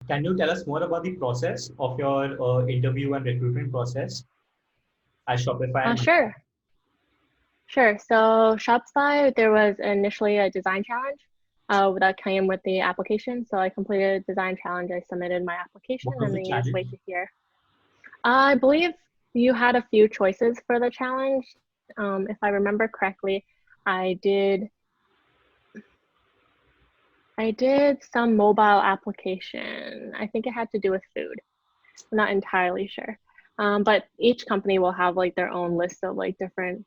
Can you tell us more about the process of your interview and recruitment process at Shopify? Sure, sure. So Shopify, there was initially a design challenge that came with the application. So I completed a design challenge. I submitted my application, What was and the then you just challenge? wait to hear. I believe you had a few choices for the challenge. If I remember correctly, I did I did some mobile application. I think it had to do with food. I'm not entirely sure. But each company will have like their own list of like different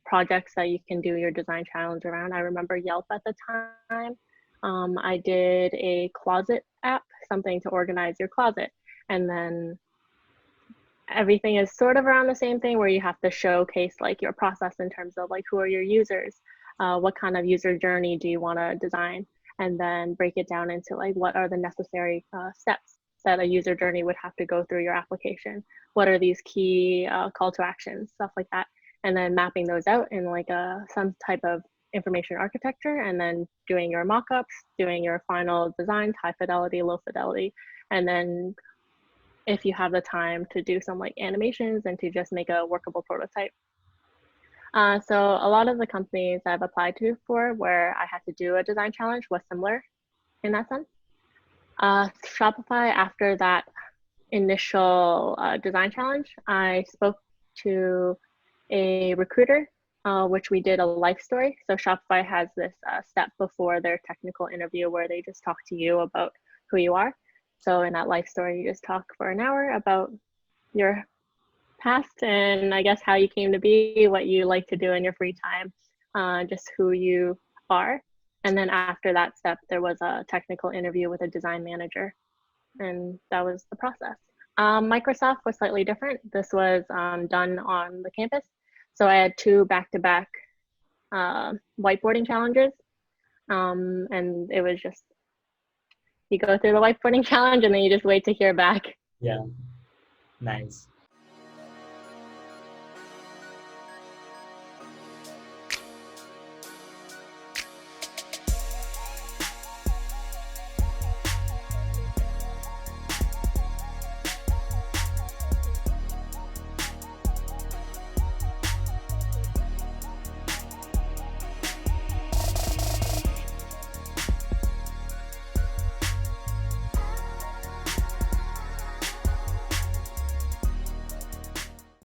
projects that you can do your design challenge around. I remember Yelp at the time. I did a closet app, something to organize your closet. And then everything is sort of around the same thing where you have to showcase like your process in terms of like who are your users, what kind of user journey do you want to design, and then break it down into like what are the necessary steps that a user journey would have to go through your application. What are these key call to actions, stuff like that, and then mapping those out in like some type of information architecture, and then doing your mock-ups, doing your final design, high fidelity, low fidelity, and then if you have the time to do some like animations and to just make a workable prototype. So a lot of the companies I've applied to for where I had to do a design challenge was similar in that sense. Shopify, after that initial design challenge, I spoke to a recruiter, which we did a life story. So Shopify has this step before their technical interview where they just talk to you about who you are. So in that life story, you just talk for an hour about your past and I guess how you came to be, what you like to do in your free time, just who you are. And then after that step, there was a technical interview with a design manager, and that was the process. Microsoft was slightly different. This was done on the campus. So I had two back-to-back whiteboarding challenges. And it was just, you go through the whiteboarding challenge and then you just wait to hear back. Yeah, nice.